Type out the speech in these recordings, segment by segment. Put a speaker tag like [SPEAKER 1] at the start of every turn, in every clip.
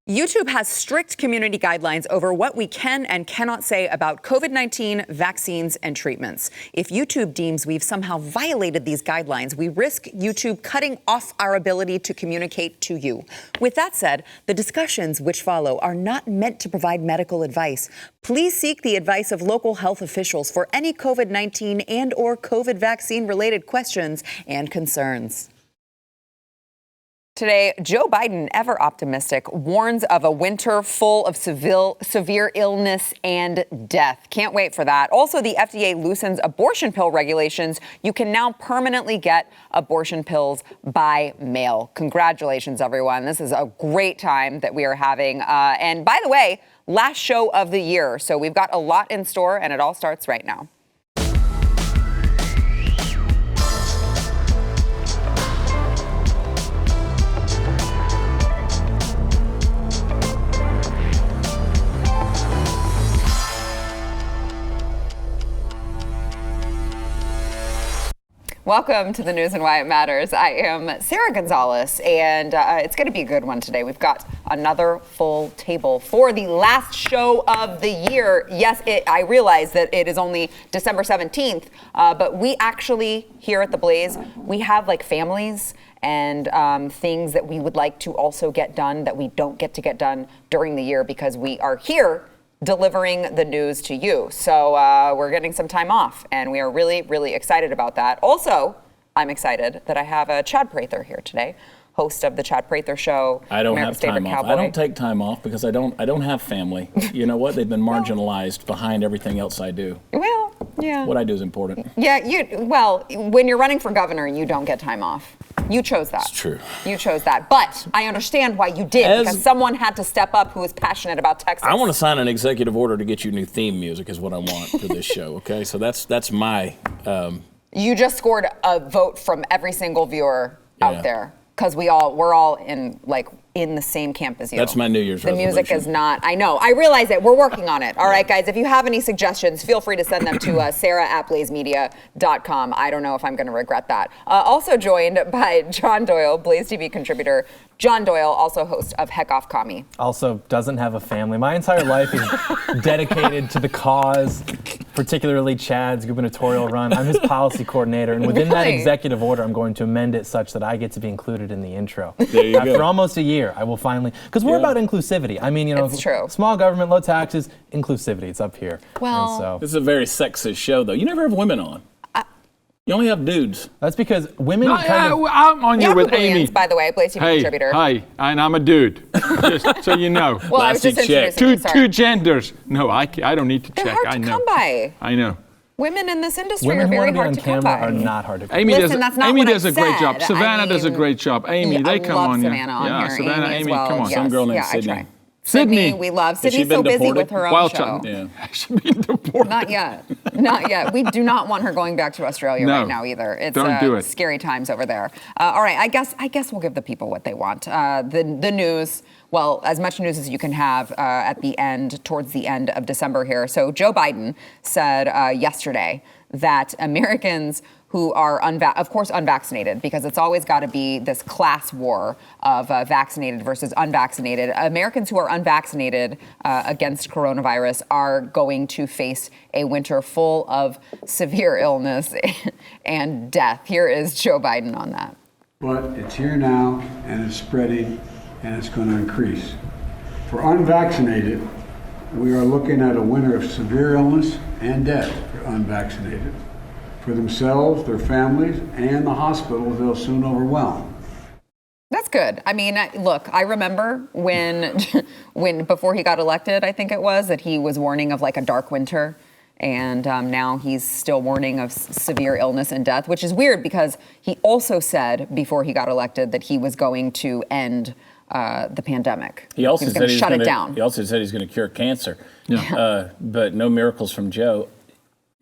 [SPEAKER 1] YouTube has strict community guidelines over what we can and cannot say about COVID-19 vaccines and treatments. If YouTube deems we've somehow violated these guidelines, we risk YouTube cutting off our ability to communicate to you. With that said, the discussions which follow are not meant to provide medical advice. Please seek the advice of local health officials for any COVID-19 and/or COVID vaccine-related questions and concerns. Today, Joe Biden, ever optimistic, warns of a winter full of severe illness and death. Can't wait for that. Also, the FDA loosens abortion pill regulations. You can now permanently get abortion pills by mail. Congratulations, everyone. This is a great time that we are having. And by the way, last show of the year. So we've got a lot in store, and it all starts right now. Welcome to the news and why it matters. I am Sarah Gonzalez, and it's going to be a good one today. We've got another full table for the last show of the year. Yes, I realize that it is only December 17th, but we actually, here at The Blaze, we have like families and things that we would like to also get done that we don't get to get done during the year because we are here delivering the news to you. So we're getting some time off, and we are really, really excited about that. Also, I'm excited that I have Chad Prather here today, host of the Chad Prather Show.
[SPEAKER 2] I don't have time off. I don't take time off because I don't have family. You know what? They've been marginalized behind everything else I do.
[SPEAKER 1] Well, yeah.
[SPEAKER 2] What I do is important.
[SPEAKER 1] Yeah, well, when you're running for governor, you don't get time off. You chose that.
[SPEAKER 2] It's true.
[SPEAKER 1] You chose that. But I understand why you did, because someone had to step up who is passionate about Texas.
[SPEAKER 2] I want to sign an executive order to get you new theme music is what I want for this show, okay? So that's my...
[SPEAKER 1] You just scored a vote from every single viewer out there, because we're all in the same camp as you.
[SPEAKER 2] That's my New Year's resolution.
[SPEAKER 1] The music is not. I know. I realize it. We're working on it. All right, guys. If you have any suggestions, feel free to send them to sarah@blazemedia.com. I don't know if I'm going to regret that. Also joined by John Doyle, Blaze TV contributor. John Doyle, also host of Heck Off Commie.
[SPEAKER 3] Also doesn't have a family. My entire life is dedicated to the cause, particularly Chad's gubernatorial run. I'm his policy coordinator, and within that executive order, I'm going to amend it such that I get to be included in the intro.
[SPEAKER 2] There you go.
[SPEAKER 3] After almost a year, I will finally, because we're about inclusivity. I mean,
[SPEAKER 1] it's true.
[SPEAKER 3] Small government, low taxes, inclusivity. It's up here.
[SPEAKER 1] Well,
[SPEAKER 2] this is a very sexist show, though. You never have women on. You only have dudes.
[SPEAKER 3] That's because women
[SPEAKER 4] I'm on you with Amy.
[SPEAKER 1] By the way, Blaze TV contributor.
[SPEAKER 4] Hi, and I'm a dude, just so you know.
[SPEAKER 1] Well, I was just introducing you,
[SPEAKER 4] two genders. No, I don't need to
[SPEAKER 1] They're
[SPEAKER 4] check.
[SPEAKER 1] hard to come by.
[SPEAKER 4] I know.
[SPEAKER 1] Women in this industry
[SPEAKER 3] women
[SPEAKER 1] are very
[SPEAKER 3] who
[SPEAKER 1] hard
[SPEAKER 3] want
[SPEAKER 1] to
[SPEAKER 3] to be
[SPEAKER 1] come
[SPEAKER 3] on camera
[SPEAKER 1] by.
[SPEAKER 3] are not hard to come by.
[SPEAKER 4] Amy
[SPEAKER 1] Listen, that's not
[SPEAKER 4] Amy
[SPEAKER 1] what I
[SPEAKER 4] does a great job.
[SPEAKER 1] said.
[SPEAKER 4] Savannah does a great job. Amy, they come on here.
[SPEAKER 1] Savannah on
[SPEAKER 4] yeah,
[SPEAKER 1] here.
[SPEAKER 4] Savannah,
[SPEAKER 1] Amy, as
[SPEAKER 4] Amy,
[SPEAKER 1] well.
[SPEAKER 4] come on.
[SPEAKER 1] Yes.
[SPEAKER 2] Some girl named
[SPEAKER 1] I
[SPEAKER 2] Sydney.
[SPEAKER 1] try. Sydney, we love. Sydney's so busy with her own show.
[SPEAKER 4] She's been deported.
[SPEAKER 1] Not yet. Not yet. We do not want her going back to Australia right now either. It's
[SPEAKER 4] don't do it.
[SPEAKER 1] Scary times over there. All right, I guess we'll give the people what they want. The news. Well, as much news as you can have towards the end of December here. So Joe Biden said yesterday that Americans who are, of course, unvaccinated, because it's always got to be this class war of vaccinated versus unvaccinated. Americans who are unvaccinated against coronavirus are going to face a winter full of severe illness and death. Here is Joe Biden on that.
[SPEAKER 5] But it's here now, and it's spreading, and it's going to increase. For unvaccinated, we are looking at a winter of severe illness and death for unvaccinated. For themselves, their families, and the hospitals they'll soon overwhelm.
[SPEAKER 1] That's good. I mean, look, I remember when before he got elected, I think it was, that he was warning of like a dark winter. And now he's still warning of severe illness and death, which is weird because he also said before he got elected that he was going to end the pandemic.
[SPEAKER 2] He also said
[SPEAKER 1] shut it down.
[SPEAKER 2] He also said he's going to cure cancer. Yeah. But no miracles from Joe.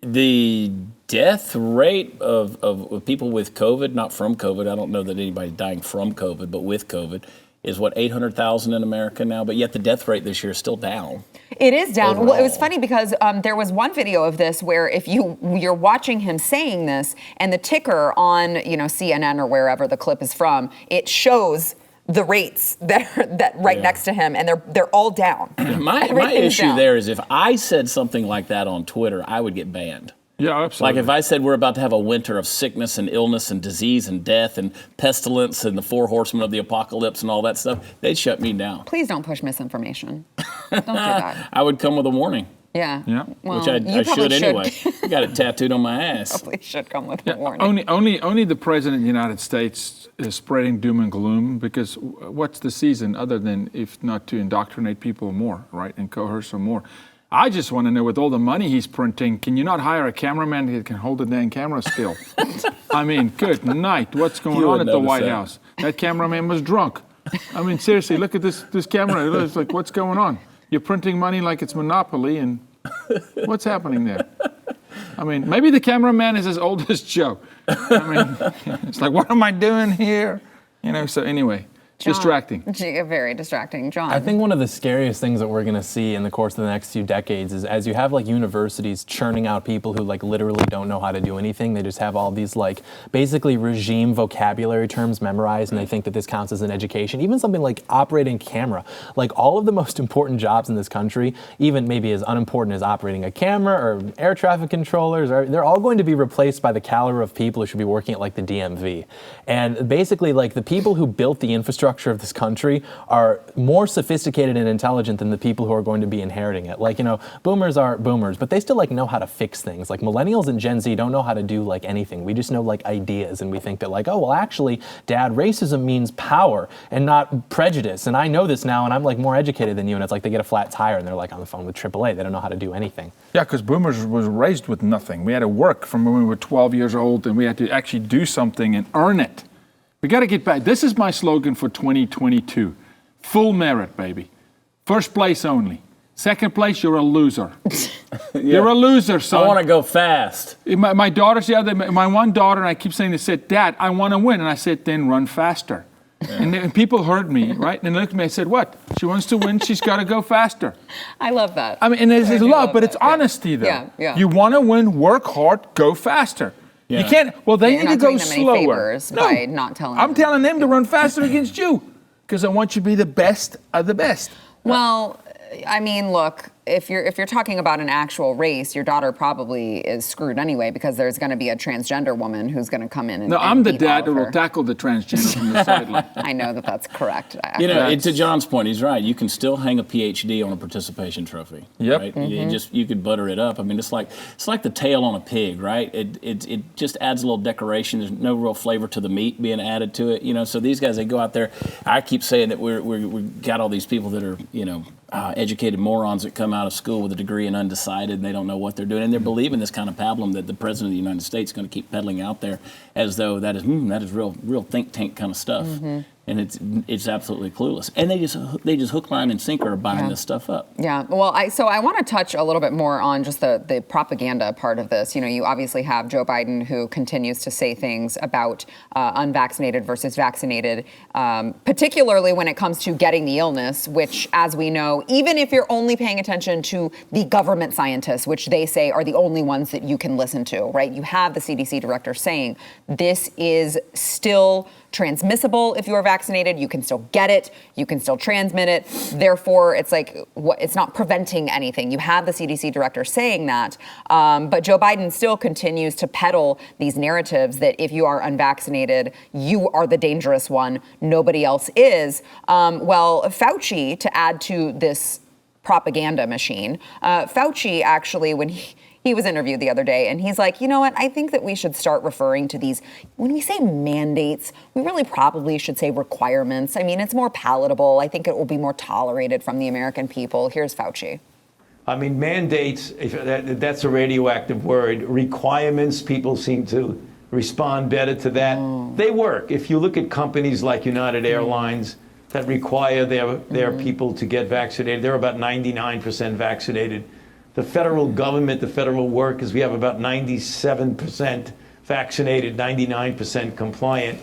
[SPEAKER 2] The death rate of people with COVID, not from COVID, I don't know that anybody's dying from COVID, but with COVID, is 800,000 in America now, but yet the death rate this year is still down.
[SPEAKER 1] It is down.
[SPEAKER 2] Overall.
[SPEAKER 1] Well, it was funny because there was one video of this where if you're watching him saying this and the ticker on CNN or wherever the clip is from, it shows the rates that right next to him, and they're all down.
[SPEAKER 2] My issue there is if I said something like that on Twitter, I would get banned.
[SPEAKER 4] Yeah, absolutely.
[SPEAKER 2] Like if I said we're about to have a winter of sickness and illness and disease and death and pestilence and the 4 horsemen of the apocalypse and all that stuff, they'd shut me down.
[SPEAKER 1] Please don't push misinformation. Don't do that.
[SPEAKER 2] I would come with a warning.
[SPEAKER 1] Yeah.
[SPEAKER 2] Well, which I should anyway. I got it tattooed on my ass.
[SPEAKER 1] Probably should come with a warning.
[SPEAKER 4] Only the president of the United States is spreading doom and gloom, because what's the season other than if not to indoctrinate people more, right, and coerce them more? I just want to know, with all the money he's printing, can you not hire a cameraman that can hold a dang camera still? I mean, good night. What's going on at the White House? That cameraman was drunk. I mean, seriously, look at this camera. It's like, what's going on? You're printing money like it's Monopoly, and what's happening there? I mean, maybe the cameraman is as old as Joe. I mean, it's like, what am I doing here? So anyway.
[SPEAKER 1] John,
[SPEAKER 4] distracting.
[SPEAKER 1] Very distracting. John.
[SPEAKER 3] I think one of the scariest things that we're going to see in the course of the next few decades is as you have like universities churning out people who like literally don't know how to do anything. They just have all these like basically regime vocabulary terms memorized, and they think that this counts as an education. Even something like operating camera. Like all of the most important jobs in this country, even maybe as unimportant as operating a camera or air traffic controllers, they're all going to be replaced by the caliber of people who should be working at like the DMV. And basically like the people who built the infrastructure of this country are more sophisticated and intelligent than the people who are going to be inheriting it. Like, boomers are boomers, but they still like know how to fix things. Like millennials and Gen Z don't know how to do like anything. We just know like ideas, and we think that like, oh, well, actually, Dad, racism means power and not prejudice. And I know this now, and I'm like more educated than you. And it's like they get a flat tire and they're like on the phone with AAA. They don't know how to do anything.
[SPEAKER 4] Yeah, because boomers was raised with nothing. We had to work from when we were 12 years old, and we had to actually do something and earn it. We got to get back. This is my slogan for 2022. Full merit, baby. First place only. Second place, you're a loser. You're a loser, son.
[SPEAKER 2] I want to go fast.
[SPEAKER 4] My daughter's the other, my one daughter, and I keep saying, they said, Dad, I want to win. And I said, then run faster. Yeah. And people heard me, right? And they looked at me, I said, what? She wants to win, she's got to go faster.
[SPEAKER 1] I love that.
[SPEAKER 4] I mean, and it's love, but it's honesty, though.
[SPEAKER 1] Yeah.
[SPEAKER 4] You want to win, work hard, go faster. Yeah. You can't, well, they need to go slower.
[SPEAKER 1] By not telling
[SPEAKER 4] I'm telling them to run faster against you, because I want you to be the best of the best.
[SPEAKER 1] Well, I mean, look, if you're talking about an actual race, your daughter probably is screwed anyway, because there's going to be a transgender woman who's going to come in and
[SPEAKER 4] No, I'm the dad who will tackle the transgender from the sideline.
[SPEAKER 1] I know that's correct.
[SPEAKER 2] To John's point, he's right. You can still hang a PhD on a participation trophy.
[SPEAKER 4] Yep.
[SPEAKER 2] Right? You could butter it up. I mean, it's like the tail on a pig, right? It just adds a little decoration. There's no real flavor to the meat being added to it. So these guys, they go out there. I keep saying that we got all these people that are educated morons that come out of school with a degree and undecided, and they don't know what they're doing, and they're believing this kind of pablum that the president of the United States is going to keep peddling out there as though that is real think tank kind of stuff. And it's absolutely clueless. And they just hook, line, and sinker are buying this stuff up.
[SPEAKER 1] Yeah. Well, I want to touch a little bit more on just the propaganda part of this. You obviously have Joe Biden, who continues to say things about unvaccinated versus vaccinated, particularly when it comes to getting the illness, which, as we know, even if you're only paying attention to the government scientists, which they say are the only ones that you can listen to, right? You have the CDC director saying this is still transmissible. If you are vaccinated, you can still get it, you can still transmit it. Therefore, it's like it's not preventing anything. You have the CDC director saying that, but Joe Biden still continues to peddle these narratives that if you are unvaccinated, you are the dangerous one, nobody else is. Well, Fauci, to add to this propaganda machine, Fauci actually, when he was interviewed the other day, and he's like, you know what, I think that we should start referring to these, when we say mandates, we really probably should say requirements. I mean, it's more palatable. I think it will be more tolerated from the American people. Here's Fauci.
[SPEAKER 6] I mean, mandates, that's a radioactive word. Requirements, people seem to respond better to that. They work. If you look at companies like United Airlines that require their people to get vaccinated, they're about 99% vaccinated. The federal government, the federal workers, we have about 97% vaccinated, 99% compliant.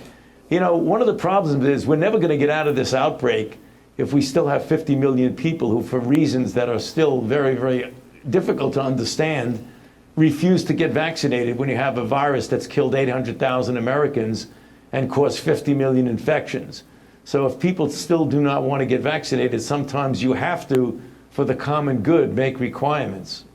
[SPEAKER 6] One of the problems is we're never going to get out of this outbreak if we still have 50 million people who, for reasons that are still very, very difficult to understand, refuse to get vaccinated when you have a virus that's killed 800,000 Americans and caused 50 million infections. So if people still do not want to get vaccinated, sometimes you have to, for the common good, make requirements.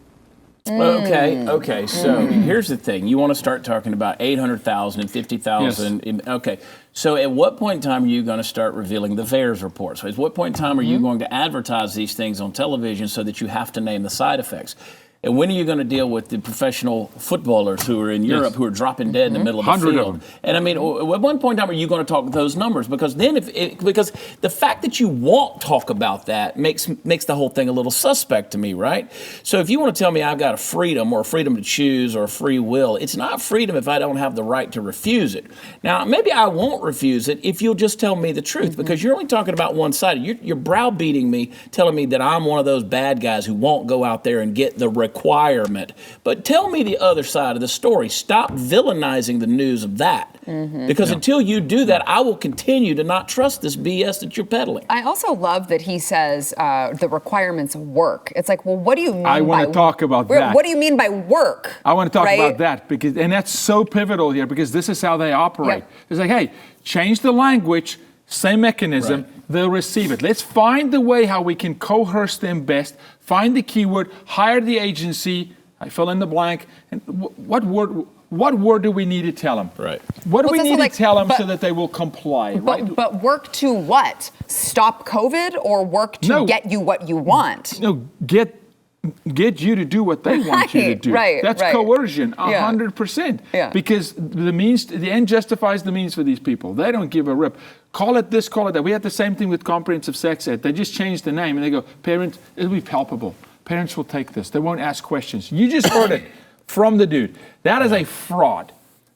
[SPEAKER 2] Okay. So here's the thing. You want to start talking about 800,000 and 50,000.
[SPEAKER 4] Yes.
[SPEAKER 2] Okay. So at what point in time are you going to start revealing the VAERS reports? At what point in time are you going to advertise these things on television so that you have to name the side effects? And when are you going to deal with the professional footballers who are in Europe who are dropping dead in the middle of the
[SPEAKER 4] 100
[SPEAKER 2] field?
[SPEAKER 4] of them.
[SPEAKER 2] And I mean, at one point in time, are you going to talk those numbers? Because then, because the fact that you won't talk about that makes the whole thing a little suspect to me, right? So if you want to tell me I've got a freedom or a freedom to choose or a free will, it's not freedom if I don't have the right to refuse it. Now, maybe I won't refuse it if you'll just tell me the truth, because you're only talking about one side. You're browbeating me, telling me that I'm one of those bad guys who won't go out there and get the requirement. But tell me the other side of the story. Stop villainizing the news of that. Because until you do that, I will continue to not trust this BS that you're peddling.
[SPEAKER 1] I also love that he says the requirements work. It's like, well, what do you mean
[SPEAKER 4] I want to talk about that.
[SPEAKER 1] What do you mean by work?
[SPEAKER 4] I want to talk
[SPEAKER 1] right?
[SPEAKER 4] about that, and that's so pivotal here, because this is how they operate.
[SPEAKER 1] Yep.
[SPEAKER 4] It's like, hey, change the language, same mechanism, they'll receive it. Let's find the way how we can coerce them best, find the keyword, hire the agency, I fill in the blank, and what word do we need to tell them?
[SPEAKER 2] Right.
[SPEAKER 4] What do we need
[SPEAKER 1] like,
[SPEAKER 4] to tell them so that they will comply? Right?
[SPEAKER 1] But work to what? Stop COVID, or work to get you what you want?
[SPEAKER 4] No, get you to do what they want you to do.
[SPEAKER 1] Right,
[SPEAKER 4] That's
[SPEAKER 1] right.
[SPEAKER 4] coercion, 100%.
[SPEAKER 1] Yeah.
[SPEAKER 4] Because the end justifies the means for these people. They don't give a rip. Call it this, call it that. We had the same thing with comprehensive sex ed. They just changed the name and they go, parents, it'll be palpable. Parents will take this. They won't ask questions. You just heard it from the dude. That is a fraud.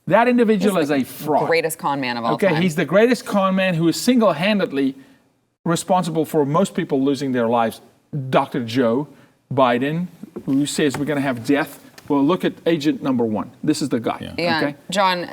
[SPEAKER 4] That individual is a fraud.
[SPEAKER 1] Greatest con man of all time.
[SPEAKER 4] Okay, he's the greatest con man who is single-handedly responsible for most people losing their lives. Dr. Joe Biden, who says we're going to have death. Well, look at agent number one. This is the guy.
[SPEAKER 1] Yeah.
[SPEAKER 4] Okay?
[SPEAKER 1] John,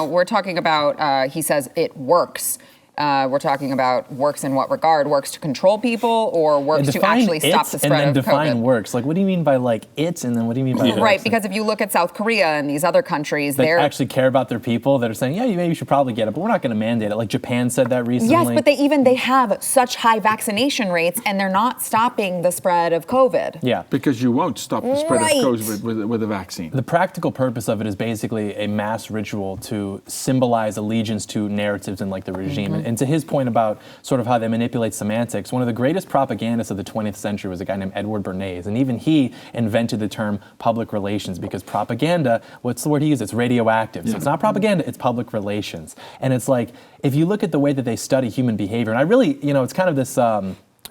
[SPEAKER 1] we're talking about, he says it works. We're talking about works in what regard? Works to control people, or works to actually stop the spread of COVID?
[SPEAKER 3] And then define works. Like, what do you mean by it? And then what do you mean by works?
[SPEAKER 1] Right, because if you look at South Korea and these other countries,
[SPEAKER 3] they actually care about their people that are saying, yeah, you should probably get it, but we're not going to mandate it. Like Japan said that recently.
[SPEAKER 1] Yes, but they have such high vaccination rates, and they're not stopping the spread of COVID.
[SPEAKER 3] Yeah.
[SPEAKER 4] Because you won't stop the spread of COVID with a vaccine.
[SPEAKER 3] The practical purpose of it is basically a mass ritual to symbolize allegiance to narratives and the regime. And to his point about sort of how they manipulate semantics, one of the greatest propagandists of the 20th century was a guy named Edward Bernays. And even he invented the term public relations, because propaganda, what's the word he used? It's radioactive. So it's not propaganda, it's public relations. And it's like, if you look at the way that they study human behavior, and I really, it's kind of this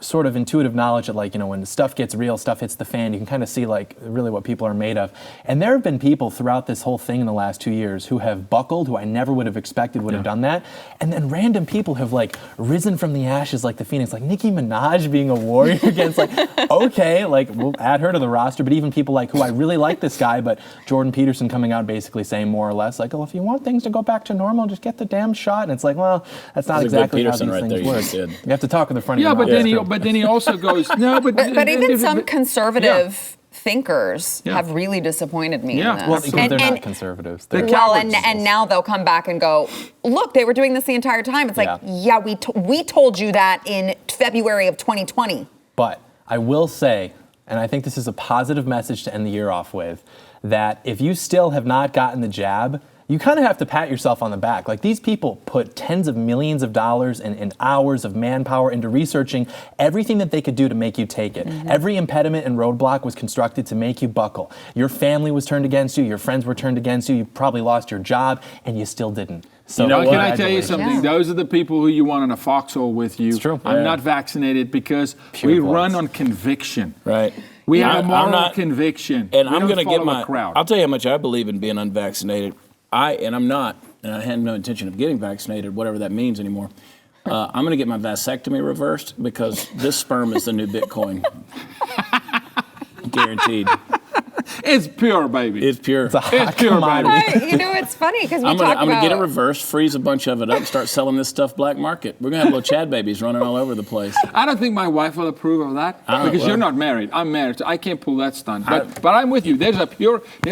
[SPEAKER 3] sort of intuitive knowledge that when stuff gets real, stuff hits the fan, you can kind of see really what people are made of. And there have been people throughout this whole thing in the last 2 years who have buckled, who I never would have expected would have done that. And then random people have risen from the ashes like the phoenix, like Nicki Minaj being a warrior against okay, we'll add her to the roster. But even people who I really like this guy, but Jordan Peterson coming out basically saying more or less oh, if you want things to go back to normal, just get the damn shot. And it's well, that's not exactly how these things work. You have to talk with the front of your mouth.
[SPEAKER 4] But then he also goes, no, but
[SPEAKER 1] even some conservative thinkers have really disappointed me in this.
[SPEAKER 3] Well, because they're not conservatives.
[SPEAKER 1] And now they'll come back and go, look, they were doing this the entire time. It's we told you that in February of 2020.
[SPEAKER 3] But I will say, and I think this is a positive message to end the year off with, that if you still have not gotten the jab, you kind of have to pat yourself on the back. These people put tens of millions of dollars and hours of manpower into researching everything that they could do to make you take it. Every impediment and roadblock was constructed to make you buckle. Your family was turned against you, your friends were turned against you, you probably lost your job, and you still didn't. So
[SPEAKER 4] can I tell you something? Yeah. Those are the people who you want in a foxhole with you.
[SPEAKER 3] It's true.
[SPEAKER 4] I'm not vaccinated because we run on conviction.
[SPEAKER 2] Right.
[SPEAKER 4] We have moral conviction.
[SPEAKER 2] And I'm going to get I'll tell you how much I believe in being unvaccinated. I'm not, and I had no intention of getting vaccinated, whatever that means anymore. I'm going to get my vasectomy reversed because this sperm is the new Bitcoin. Guaranteed.
[SPEAKER 4] It's pure, baby.
[SPEAKER 2] It's pure.
[SPEAKER 3] It's a hot
[SPEAKER 4] It's pure,
[SPEAKER 3] commodity.
[SPEAKER 1] You know, it's funny because we
[SPEAKER 2] I'm
[SPEAKER 1] talk
[SPEAKER 2] gonna
[SPEAKER 1] about.
[SPEAKER 2] get it reversed, freeze a bunch of it up, start selling this stuff black market. We're gonna have little Chad babies running all over the place.
[SPEAKER 4] I don't think my wife will approve of that because you're not married. I'm married, so I can't pull that stunt. But I'm with you. There's a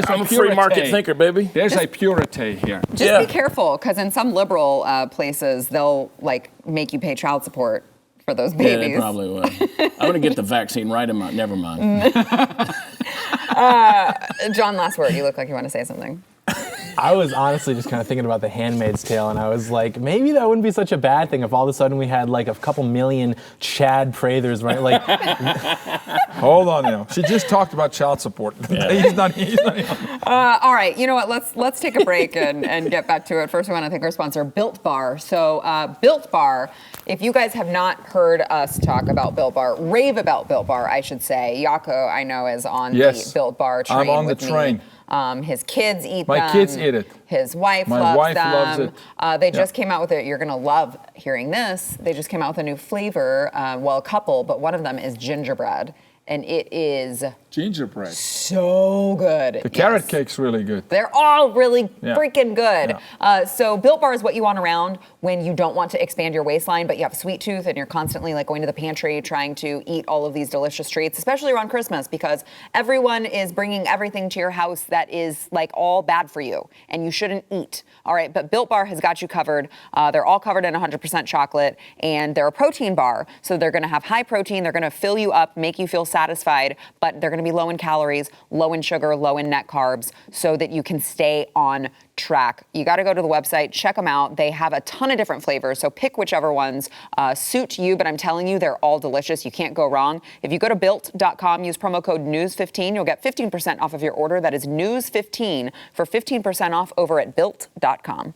[SPEAKER 2] I'm a free market thinker, baby.
[SPEAKER 4] There's a purity here.
[SPEAKER 1] Just be careful, because in some liberal places, they'll like make you pay child support for those babies.
[SPEAKER 2] Yeah, they probably will. I'm gonna get the vaccine right in my. Never mind.
[SPEAKER 1] John, last word. You look like you want to say something.
[SPEAKER 3] I was honestly just kind of thinking about The Handmaid's Tale, and I was like, maybe that wouldn't be such a bad thing if all of a sudden we had like a couple million Chad Prathers, right? Like,
[SPEAKER 4] Hold on now. She just talked about child support.
[SPEAKER 2] Yeah.
[SPEAKER 4] He's not
[SPEAKER 1] All right, you know what? Let's take a break and get back to it. First, we want to thank our sponsor, Built Bar. So, Built Bar. If you guys have not heard us talk about Built Bar, rave about Built Bar, I should say. Yako, I know, is on the Built Bar train.
[SPEAKER 4] I'm on the
[SPEAKER 1] with me.
[SPEAKER 4] train.
[SPEAKER 1] His kids eat them.
[SPEAKER 4] My kids eat it.
[SPEAKER 1] His wife
[SPEAKER 4] My
[SPEAKER 1] loves
[SPEAKER 4] wife
[SPEAKER 1] them.
[SPEAKER 4] loves it.
[SPEAKER 1] They just came out with it. You're going to love hearing this. They just came out with a new flavor. Well, a couple, but one of them is gingerbread. And it is
[SPEAKER 4] gingerbread.
[SPEAKER 1] so good.
[SPEAKER 4] The carrot cake's really good.
[SPEAKER 1] They're all really
[SPEAKER 4] Yeah.
[SPEAKER 1] freaking good.
[SPEAKER 4] Yeah.
[SPEAKER 1] So Built Bar is what you want around when you don't want to expand your waistline, but you have a sweet tooth and you're constantly like going to the pantry trying to eat all of these delicious treats, especially around Christmas, because everyone is bringing everything to your house that is like all bad for you and you shouldn't eat. All right, but Built Bar has got you covered. They're all covered in 100% chocolate, and they're a protein bar. So they're going to have high protein. They're going to fill you up, make you feel satisfied, but they're going to be low in calories, low in sugar, low in net carbs, so that you can stay on track. You got to go to the website, check them out. They have a ton of different flavors, so pick whichever ones suit you, but I'm telling you, they're all delicious. You can't go wrong. If you go to built.com, use promo code news15, you'll get 15% off of your order. That is news15 for 15% off over at built.com.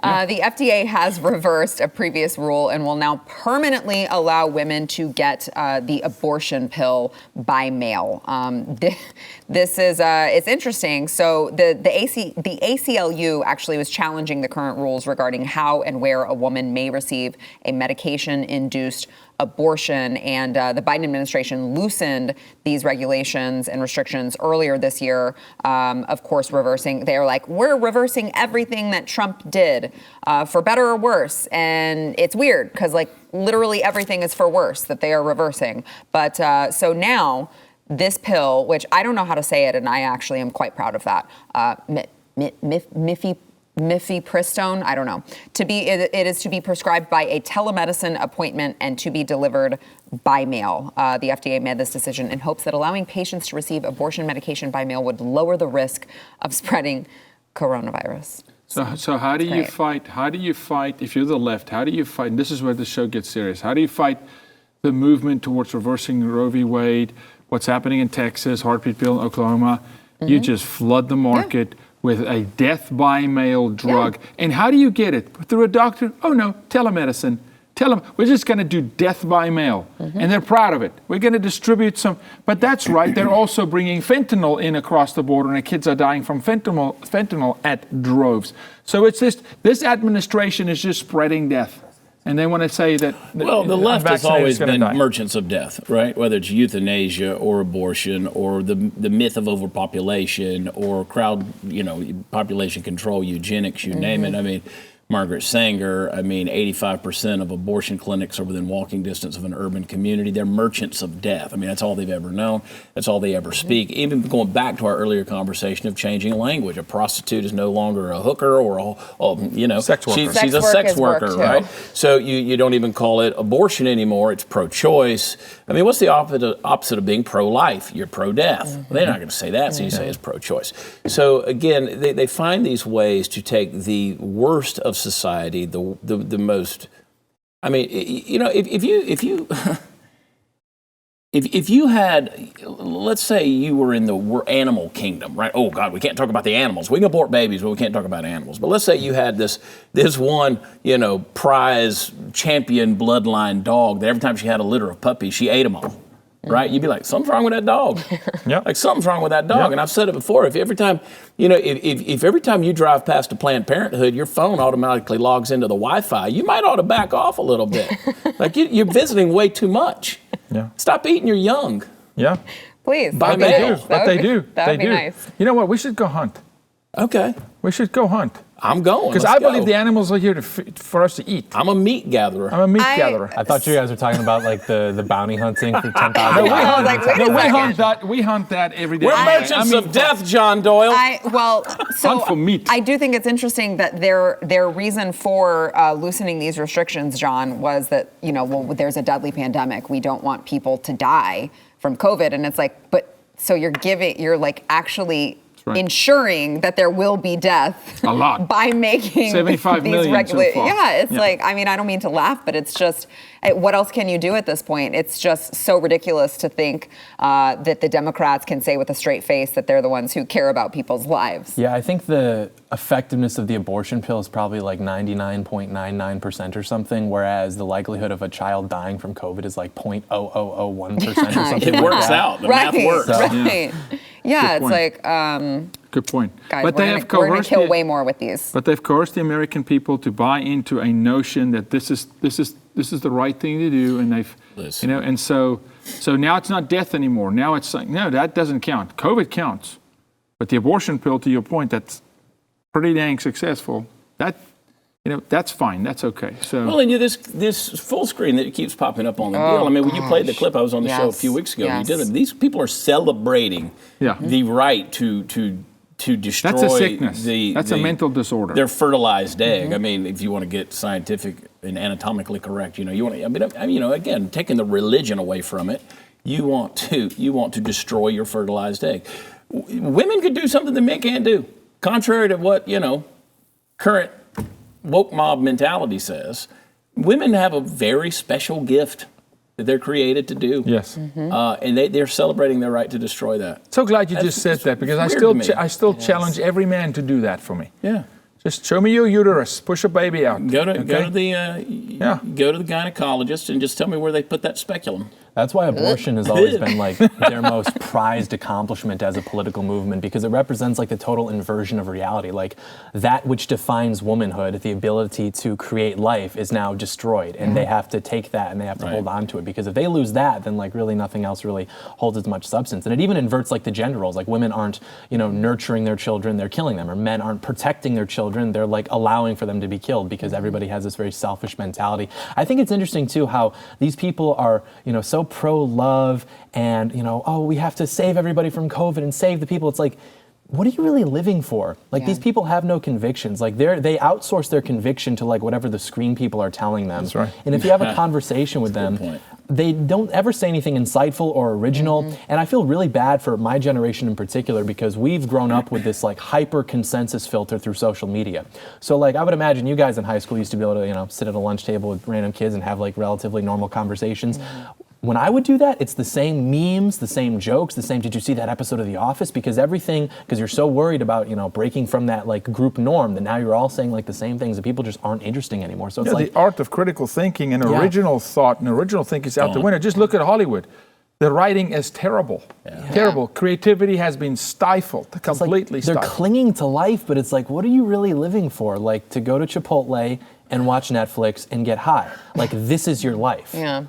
[SPEAKER 1] The FDA has reversed a previous rule and will now permanently allow women to get the abortion pill by mail. This is it's interesting. So the ACLU actually was challenging the current rules regarding how and where a woman may receive a medication-induced abortion, and the Biden administration loosened these regulations and restrictions earlier this year. Of course, they're like, we're reversing everything that Trump did, for better or worse. And it's weird because like literally everything is for worse that they are reversing. But so now this pill, which I don't know how to say it, and I actually am quite proud of that, mifepristone, I don't know. It is to be prescribed by a telemedicine appointment and to be delivered by mail. The FDA made this decision in hopes that allowing patients to receive abortion medication by mail would lower the risk of spreading coronavirus.
[SPEAKER 4] So how do you fight? How do you fight if you're the left? How do you fight? And this is where the show gets serious. How do you fight the movement towards reversing Roe v. Wade? What's happening in Texas, heartbeat pill in Oklahoma? You just flood the market with a death by mail drug. And how do you get it? Through a doctor? Oh no, telemedicine. Tell them, we're just going to do death by mail. And they're proud of it. We're going to distribute some. But that's right, they're also bringing fentanyl in across the border, and kids are dying from fentanyl at droves. So it's this administration is just spreading death. And they want to say that.
[SPEAKER 2] Well, the left has always been
[SPEAKER 4] die.
[SPEAKER 2] merchants of death, right? Whether it's euthanasia or abortion or the myth of overpopulation or population control, eugenics, you name it. I mean, Margaret Sanger, 85% of abortion clinics are within walking distance of an urban community. They're merchants of death. I mean, that's all they've ever known. That's all they ever speak. Even going back to our earlier conversation of changing language, a prostitute is no longer a hooker or
[SPEAKER 4] sex worker.
[SPEAKER 2] She's a sex worker, right? So you don't even call it abortion anymore. It's pro-choice. I mean, what's the opposite of being pro-life? You're pro-death. Well, they're not going to say that, so you say it's pro-choice. So again, they find these ways to take the worst of society, the most. I mean, if you had, let's say you were in the animal kingdom, right? Oh God, we can't talk about the animals. We can abort babies, but we can't talk about animals. But let's say you had this one, prize champion bloodline dog that every time she had a litter of puppies, she ate them all. Right? You'd be like, something's wrong with that dog. Like something's wrong with that dog. And I've said it before. If every time you drive past a Planned Parenthood, your phone automatically logs into the Wi-Fi, you might ought to back off a little bit. Like you're visiting way too much. Stop eating your young.
[SPEAKER 1] Please.
[SPEAKER 2] Buy
[SPEAKER 4] But they do.
[SPEAKER 2] mail.
[SPEAKER 4] But they do.
[SPEAKER 1] That
[SPEAKER 4] They
[SPEAKER 1] would be
[SPEAKER 4] do.
[SPEAKER 1] nice.
[SPEAKER 4] You know what? We should go hunt.
[SPEAKER 2] Okay.
[SPEAKER 4] We should go hunt.
[SPEAKER 2] I'm going.
[SPEAKER 4] Because
[SPEAKER 2] Let's
[SPEAKER 4] I believe
[SPEAKER 2] go.
[SPEAKER 4] the animals are here for us to eat.
[SPEAKER 2] I'm a meat gatherer.
[SPEAKER 4] I'm a meat
[SPEAKER 1] I-
[SPEAKER 4] gatherer.
[SPEAKER 3] I thought you guys were talking about like the bounty hunting for 10,000.
[SPEAKER 4] No, we
[SPEAKER 1] I was
[SPEAKER 4] hunt,
[SPEAKER 1] like, wait a
[SPEAKER 4] no, we
[SPEAKER 1] second.
[SPEAKER 4] hunt that. We hunt that every day.
[SPEAKER 2] We're
[SPEAKER 4] I
[SPEAKER 2] merchants
[SPEAKER 4] mean,
[SPEAKER 2] of death, John Doyle.
[SPEAKER 1] So
[SPEAKER 4] Hunt for meat.
[SPEAKER 1] I do think it's interesting that their reason for loosening these restrictions, John, was that, well, there's a deadly pandemic. We don't want people to die from COVID. And it's like, but so you're like actually
[SPEAKER 4] right.
[SPEAKER 1] ensuring that there will be death
[SPEAKER 4] A lot.
[SPEAKER 1] by making
[SPEAKER 4] 75
[SPEAKER 1] these
[SPEAKER 4] million so far.
[SPEAKER 1] Yeah, it's
[SPEAKER 4] Yeah.
[SPEAKER 1] like, I mean, I don't mean to laugh, but it's just, what else can you do at this point? It's just so ridiculous to think that the Democrats can say with a straight face that they're the ones who care about people's lives.
[SPEAKER 3] Yeah, I think the effectiveness of the abortion pill is probably like 99.99% or something, whereas the likelihood of a child dying from COVID is like 0.0001% or something.
[SPEAKER 2] It
[SPEAKER 3] like
[SPEAKER 2] works
[SPEAKER 3] that.
[SPEAKER 2] out. The
[SPEAKER 1] Right,
[SPEAKER 2] math works.
[SPEAKER 1] right. Yeah,
[SPEAKER 4] Good
[SPEAKER 1] it's
[SPEAKER 4] point.
[SPEAKER 1] like,
[SPEAKER 4] Good point.
[SPEAKER 1] guys,
[SPEAKER 4] But
[SPEAKER 1] we're
[SPEAKER 4] they have
[SPEAKER 1] gonna
[SPEAKER 4] coerced
[SPEAKER 1] kill
[SPEAKER 4] the-
[SPEAKER 1] way more with these.
[SPEAKER 4] But they've coerced the American people to buy into a notion that this is the right thing to do, and they've,
[SPEAKER 2] Listen.
[SPEAKER 4] and so now it's not death anymore. Now it's like, no, that doesn't count. COVID counts, but the abortion pill, to your point, that's pretty dang successful. That's fine. That's okay. So
[SPEAKER 2] Well, and this full screen that keeps popping up on the deal. I mean, when you played the clip, I was on the show a
[SPEAKER 1] Yes.
[SPEAKER 2] few weeks ago.
[SPEAKER 1] Yes.
[SPEAKER 2] You did it. These people are celebrating
[SPEAKER 4] Yeah.
[SPEAKER 2] the right to destroy
[SPEAKER 4] that's a sickness.
[SPEAKER 2] the
[SPEAKER 4] That's a mental disorder.
[SPEAKER 2] their fertilized egg. I mean, if you want to get scientific and anatomically correct, you want to. I mean, again, taking the religion away from it, you want to destroy your fertilized egg. Women could do something that men can't do, contrary to what current woke mob mentality says. Women have a very special gift that they're created to do.
[SPEAKER 4] yes.
[SPEAKER 2] And they're celebrating their right to destroy that.
[SPEAKER 4] So glad you
[SPEAKER 2] That's
[SPEAKER 4] just said that, because
[SPEAKER 2] weird
[SPEAKER 4] I still
[SPEAKER 2] to me.
[SPEAKER 4] I still challenge every man to do that for me.
[SPEAKER 2] Yeah.
[SPEAKER 4] Just show me your uterus, push a baby out.
[SPEAKER 2] Go to
[SPEAKER 4] okay?
[SPEAKER 2] the gynecologist and just tell me where they put that speculum.
[SPEAKER 3] That's why abortion has always been like their most prized accomplishment as a political movement, because it represents like the total inversion of reality. Like that which defines womanhood, the ability to create life, is now destroyed, and they have to take that and they have to hold on to it, because if they lose that, then like really nothing else really holds as much substance. And it even inverts like the gender roles. Like women aren't, nurturing their children, they're killing them, or men aren't protecting their children, they're like allowing for them to be killed, because everybody has this very selfish mentality. I think it's interesting too how these people are, so pro-love and, we have to save everybody from COVID and save the people. It's like, what are you really living for? Like these people have no convictions. Like they outsource their conviction to like whatever the screen people are telling them.
[SPEAKER 4] That's right.
[SPEAKER 3] And if you have a conversation with them,
[SPEAKER 2] point.
[SPEAKER 3] they don't ever say anything insightful or original. And I feel really bad for my generation in particular, because we've grown up with this like hyper consensus filter through social media. So like I would imagine you guys in high school used to be able to, sit at a lunch table with random kids and have like relatively normal conversations. When I would do that, it's the same memes, the same jokes, the same, did you see that episode of The Office? Because you're so worried about, breaking from that like group norm, that now you're all saying like the same things, and people just aren't interesting anymore. So it's like
[SPEAKER 4] the art of critical thinking and original thought and original thinking is out the window. Just look at Hollywood. The writing is terrible. Terrible. Creativity has been stifled, completely
[SPEAKER 3] they're
[SPEAKER 4] stifled.
[SPEAKER 3] clinging to life, but it's like, what are you really living for? Like to go to Chipotle and watch Netflix and get high. Like this is your life.
[SPEAKER 1] Yeah.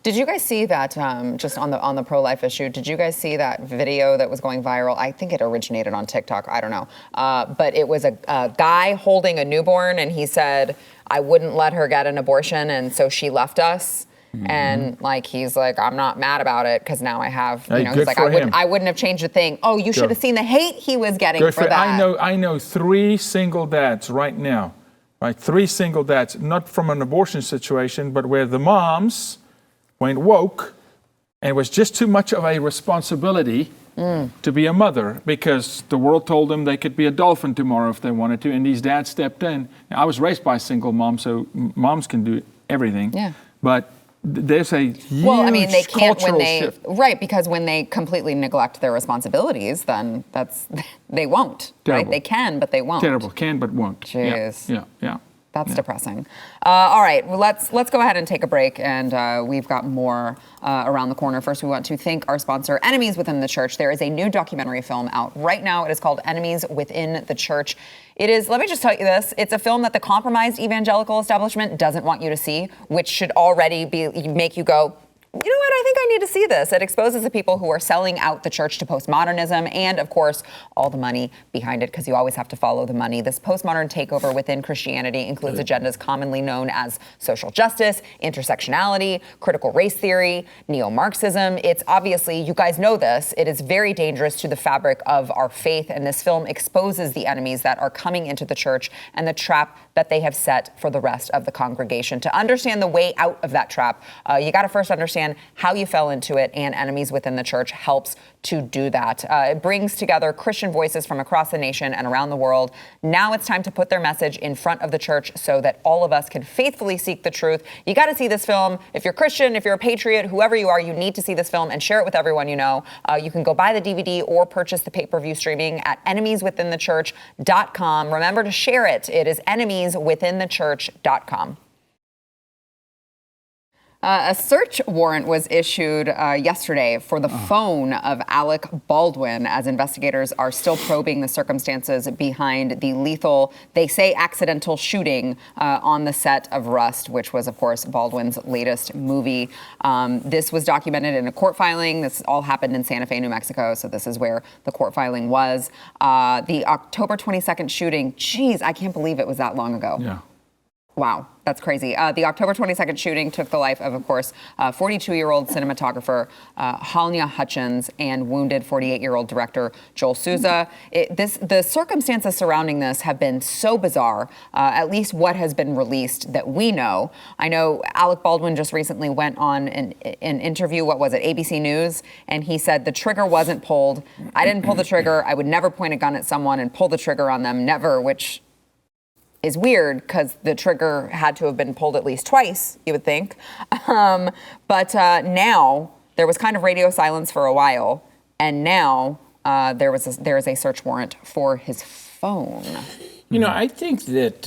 [SPEAKER 1] Did you guys see that, just on the pro-life issue, did you guys see that video that was going viral? I think it originated on TikTok, I don't know. But it was a guy holding a newborn, and he said, I wouldn't let her get an abortion, and so she left us. And like he's like, I'm not mad about it because now I have,
[SPEAKER 4] Hey,
[SPEAKER 1] he's
[SPEAKER 4] good
[SPEAKER 1] like,
[SPEAKER 4] for him.
[SPEAKER 1] I wouldn't have changed a thing. Oh, you should have seen the hate he was getting
[SPEAKER 4] Good
[SPEAKER 1] for that.
[SPEAKER 4] I know 3 single dads right now, right? 3 single dads, not from an abortion situation, but where the moms went woke, and it was just too much of a responsibility to be a mother, because the world told them they could be a dolphin tomorrow if they wanted to, and these dads stepped in. Now, I was raised by a single mom, so moms can do everything.
[SPEAKER 1] Yeah.
[SPEAKER 4] But there's a huge
[SPEAKER 1] Well, I mean, they can't when
[SPEAKER 4] cultural
[SPEAKER 1] they
[SPEAKER 4] shift.
[SPEAKER 1] right, because when they completely neglect their responsibilities, then they won't.
[SPEAKER 4] Terrible.
[SPEAKER 1] Right? They can, but they won't.
[SPEAKER 4] Terrible, can but won't.
[SPEAKER 1] Jeez.
[SPEAKER 4] Yeah.
[SPEAKER 1] That's depressing. All right, well, let's go ahead and take a break, and we've got more around the corner. First, we want to thank our sponsor, Enemies Within the Church. There is a new documentary film out right now. It is called Enemies Within the Church. It is, let me just tell you this, it's a film that the compromised evangelical establishment doesn't want you to see, which should already make you go, you know what, I I think I need to see this. It exposes the people who are selling out the church to postmodernism and, of course, all the money behind it, because you always have to follow the money. This postmodern takeover within Christianity includes agendas commonly known as social justice, intersectionality, critical race theory, neo-Marxism. It's obviously, you guys know this, it is very dangerous to the fabric of our faith, and this film exposes the enemies that are coming into the church and the trap that they have set for the rest of the congregation. To understand the way out of that trap, you got to first understand how you fell into it, and Enemies Within the Church helps to do that. It brings together Christian voices from across the nation and around the world. Now it's time to put their message in front of the church so that all of us can faithfully seek the truth. You got to see this film. If you're Christian, if you're a patriot, whoever you are, you need to see this film and share it with everyone you know. You can go buy the DVD or purchase the pay-per-view streaming at enemieswithinthechurch.com. Remember to share it. It is enemieswithinthechurch.com. A search warrant was issued yesterday for the phone of Alec Baldwin, as investigators are still probing the circumstances behind the lethal, they say, accidental shooting on the set of Rust, which was, of course, Baldwin's latest movie. This was documented in a court filing. This all happened in Santa Fe, New Mexico, so this is where the court filing was. The October 22nd shooting, geez, I can't believe it was that long ago.
[SPEAKER 4] Yeah.
[SPEAKER 1] Wow, that's crazy. The October 22nd shooting took the life of course, 42-year-old cinematographer Halnia Hutchins and wounded 48-year-old director Joel Souza. The circumstances surrounding this have been so bizarre, at least what has been released that we know. I know Alec Baldwin just recently went on an interview, what was it, ABC News, and he said the trigger wasn't pulled. I didn't pull the trigger. I would never point a gun at someone and pull the trigger on them, never, which is weird because the trigger had to have been pulled at least twice, you would think. But now there was kind of radio silence for a while, and now there is a search warrant for his phone.
[SPEAKER 2] You know, I think that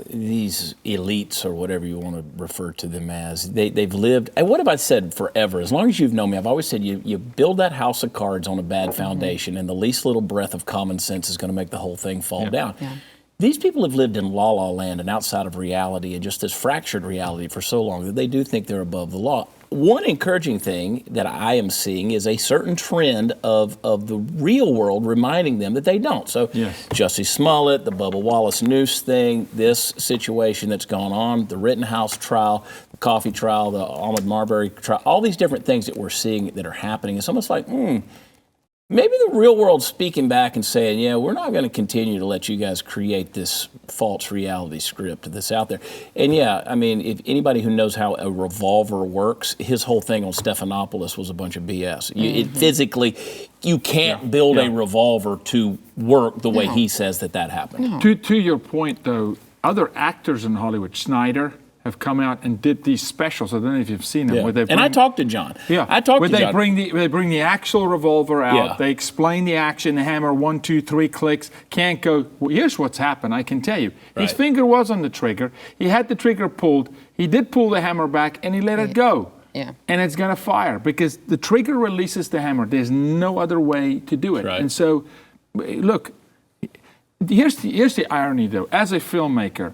[SPEAKER 2] these elites, or whatever you want to refer to them as, they've lived, and what have I said forever? As long as you've known me, I've always said you build that house of cards on a bad foundation, and the least little breath of common sense is going to make the whole thing fall down. Yeah. These people have lived in la-la land and outside of reality and just this fractured reality for so long that they do think they're above the law. One encouraging thing that I am seeing is a certain trend of the real world reminding them that they don't. So Jussie Smollett, the Bubba Wallace Noose thing, this situation that's gone on, the Rittenhouse trial, the Coffee trial, the Ahmaud Marbury trial, all these different things that we're seeing that are happening. It's almost like, maybe the real world's speaking back and saying, yeah, we're not going to continue to let you guys create this false reality script that's out there. And yeah, I mean, if anybody who knows how a revolver works, his whole thing on Stephanopoulos was a bunch of BS. Physically, you can't build a revolver to work the way he says that happened.
[SPEAKER 4] To your point, though, other actors in Hollywood, Snyder, have come out and did these specials. I don't know if you've seen them. Where
[SPEAKER 2] and I talked to John.
[SPEAKER 4] Yeah,
[SPEAKER 2] I talked to John.
[SPEAKER 4] They bring the actual revolver out. Yeah. They explain the action. The hammer, 1, 2, 3 clicks. Can't go. Well, here's what's happened. I can tell you. His finger was on the trigger. He had the trigger pulled. He did pull the hammer back, and he let it go. Yeah. And it's going to fire because the trigger releases the hammer. There's no other way to do it. Right. And so, look. Here's the irony, though. As a filmmaker,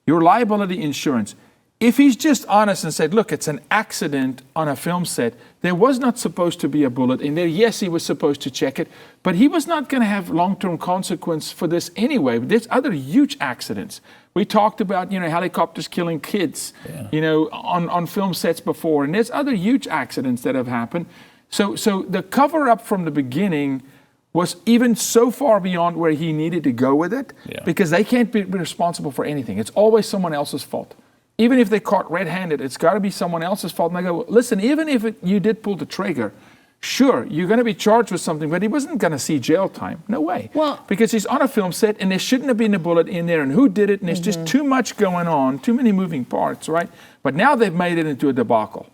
[SPEAKER 4] your liability insurance. If he's just honest and said, look, it's an accident on a film set, there was not supposed to be a bullet in there. Yes, he was supposed to check it, but he was not going to have long-term consequence for this anyway. There's other huge accidents. We talked about, helicopters killing kids, on film sets before, and there's other huge accidents that have happened. So the cover-up from the beginning was even so far beyond where he needed to go with it, because they can't be responsible for anything. It's always someone else's fault. Even if they caught red-handed, it's got to be someone else's fault. And I go, listen, even if you did pull the trigger, sure, you're going to be charged with something, but he wasn't going to see jail time. No way. Well, because he's on a film set, and there shouldn't have been a bullet in there, and who did it, and there's just too much going on, too many moving parts, right? But now they've made it into a debacle.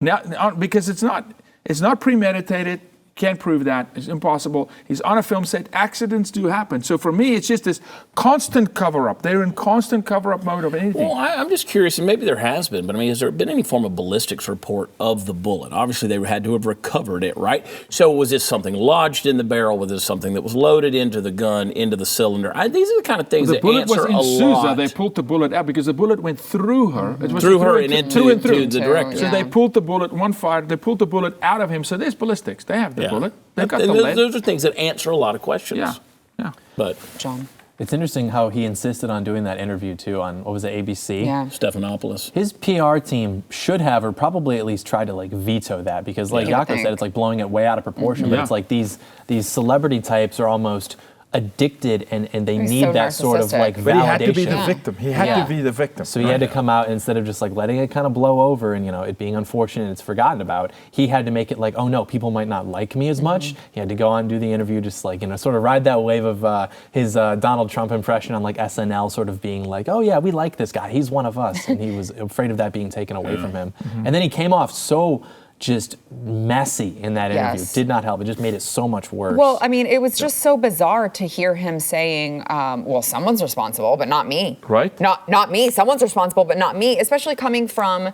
[SPEAKER 4] Now, because it's not premeditated. Can't prove that. It's impossible. He's on a film set. Accidents do happen. So for me, it's just this constant cover-up. They're in constant cover-up mode of anything.
[SPEAKER 2] Well, I'm just curious, and maybe there has been, but I mean, has there been any form of ballistics report of the bullet? Obviously, they had to have recovered it, right? So was this something lodged in the barrel? Was this something that was loaded into the gun, into the cylinder? These are the kind of things that answer a lot.
[SPEAKER 4] The bullet was in Sousa. They pulled the bullet out because the bullet went through her. It was
[SPEAKER 2] through her and into
[SPEAKER 4] the
[SPEAKER 2] director.
[SPEAKER 4] So they pulled the bullet, one fired, they pulled the bullet out of him. So there's ballistics. They have the bullet. They've got the lead.
[SPEAKER 2] Those are things that answer a lot of questions.
[SPEAKER 4] Yeah.
[SPEAKER 2] But
[SPEAKER 1] John.
[SPEAKER 3] It's interesting how he insisted on doing that interview too on, what was it, ABC?
[SPEAKER 1] Yeah.
[SPEAKER 2] Stephanopoulos.
[SPEAKER 3] His PR team should have, or probably at least try to like veto that, because like Jaco said, it's like blowing it way out of proportion. But it's like these celebrity types are almost addicted, and they need
[SPEAKER 1] so
[SPEAKER 3] that sort of like validation.
[SPEAKER 4] But he had to be the victim. He had to be the victim.
[SPEAKER 3] So he had to come out, instead of just like letting it kind of blow over and, you know, it being unfortunate, it's forgotten about. He had to make it like, oh no, people might not like me as much. He had to go on and do the interview, just like, you know, sort of ride that wave of his Donald Trump impression on like SNL, sort of being like, oh yeah, we like this guy. He's one of us. And he was afraid of that being taken away from him. And then he came off so just messy in that interview. Did not help. It just made it so much worse.
[SPEAKER 1] Well, I mean, it was just so bizarre to hear him saying, well, someone's responsible, but not me.
[SPEAKER 4] Right.
[SPEAKER 1] Not me. Someone's responsible, but not me, especially coming from,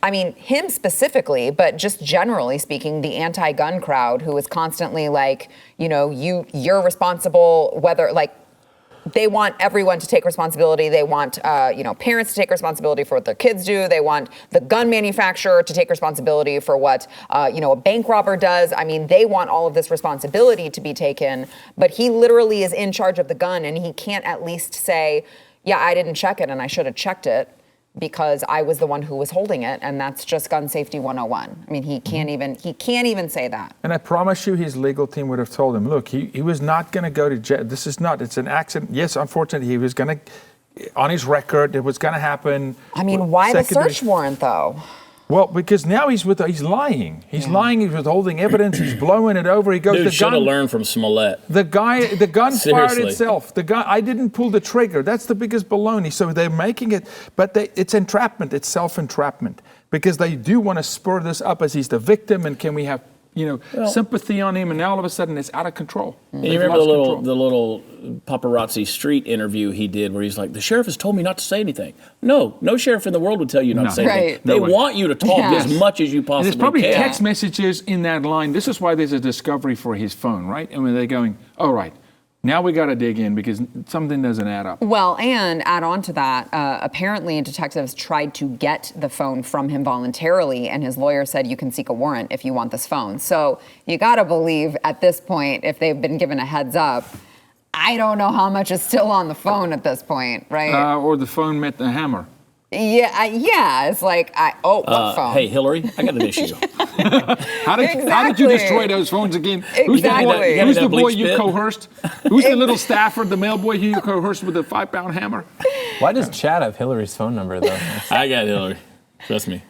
[SPEAKER 1] I mean, him specifically, but just generally speaking, the anti-gun crowd who is constantly like, you know, you're responsible, whether like, they want everyone to take responsibility. They want, you know, parents to take responsibility for what their kids do. They want the gun manufacturer to take responsibility for what, you know, a bank robber does. I mean, they want all of this responsibility to be taken, but he literally is in charge of the gun, and he can't at least say, yeah, I didn't check it and I should have checked it because I was the one who was holding it, and that's just gun safety 101. I mean, he can't even say that.
[SPEAKER 4] And I promise you, his legal team would have told him, look, he was not going to go to jail. It's an accident. Yes, unfortunately, he was going to, on his record, it was going to happen.
[SPEAKER 1] I mean, why the search warrant, though?
[SPEAKER 4] Well, because now he's lying. He's lying. He's withholding evidence. He's blowing it over. He goes.
[SPEAKER 2] Dude, should have learned from Smollett.
[SPEAKER 4] The gun fired itself. I didn't pull the trigger. That's the biggest baloney. So they're making it, but it's entrapment. It's self-entrapment, because they do want to spur this up as he's the victim, and can we have, you know, sympathy on him, and now all of a sudden it's out of control.
[SPEAKER 2] And you remember the little paparazzi street interview he did where he's like, the sheriff has told me not to say anything. No sheriff in the world would tell you not to say anything. They want you to talk as much as you possibly can.
[SPEAKER 4] There's probably text messages in that line. This is why there's a discovery for his phone, right? And when they're going, all right, now we got to dig in because something doesn't add up.
[SPEAKER 1] Well, and add on to that, apparently detectives tried to get the phone from him voluntarily, and his lawyer said you can seek a warrant if you want this phone. So you got to believe at this point, if they've been given a heads up, I don't know how much is still on the phone at this point, right?
[SPEAKER 4] Or the phone met the hammer.
[SPEAKER 1] Yeah, it's like, what phone?
[SPEAKER 2] Hey, Hillary, I got an issue.
[SPEAKER 4] How did you destroy those phones again?
[SPEAKER 1] Exactly.
[SPEAKER 4] Who's the boy you coerced? Who's the little Stafford, the mail boy who you coerced with a 5-pound hammer?
[SPEAKER 3] Why does Chad have Hillary's phone number, though?
[SPEAKER 2] I got Hillary. Trust me.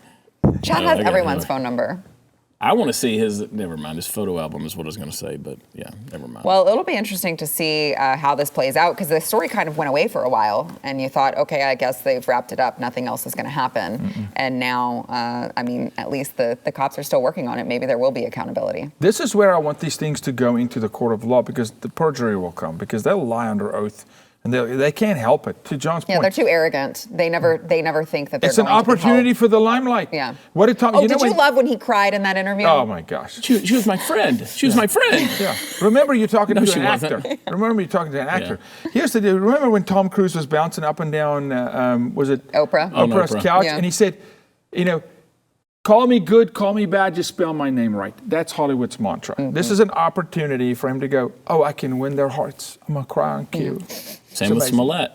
[SPEAKER 1] Chad has everyone's phone number.
[SPEAKER 2] I want to see never mind, his photo album is what I was going to say, but yeah, never mind.
[SPEAKER 1] Well, it'll be interesting to see how this plays out, because the story kind of went away for a while, and you thought, okay, I guess they've wrapped it up, nothing else is going to happen. And now, I mean, at least the cops are still working on it. Maybe there will be accountability.
[SPEAKER 4] This is where I want these things to go into the court of law, because the perjury will come, because they'll lie under oath. And they can't help it. To John's point,
[SPEAKER 1] they're too arrogant. They never think that they're.
[SPEAKER 4] It's an opportunity for the limelight.
[SPEAKER 1] Yeah.
[SPEAKER 4] What did Tom?
[SPEAKER 1] Did you love when he cried in that interview?
[SPEAKER 4] Oh my gosh.
[SPEAKER 2] She was my friend. She was my friend.
[SPEAKER 4] Yeah. Remember, you're talking to an actor. Remember, you're talking to an actor. Here's the deal. Remember when Tom Cruise was bouncing up and down? Was it
[SPEAKER 1] Oprah?
[SPEAKER 4] Oprah's couch, and he said, you know, call me good, call me bad, just spell my name right. That's Hollywood's mantra. This is an opportunity for him to go, oh, I can win their hearts. I'm going to cry on cue.
[SPEAKER 2] Same with Smollett.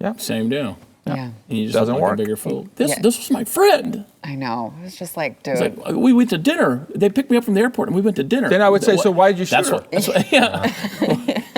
[SPEAKER 4] Yeah.
[SPEAKER 2] Same deal.
[SPEAKER 1] Yeah.
[SPEAKER 2] He just
[SPEAKER 4] doesn't
[SPEAKER 2] looked
[SPEAKER 4] work.
[SPEAKER 2] like a bigger fool. This was my friend.
[SPEAKER 1] I know. It was just like, dude.
[SPEAKER 2] It's like, we went to dinner. They picked me up from the airport and we went to dinner.
[SPEAKER 4] Then I would say, so why did you shoot her?
[SPEAKER 2] Yeah.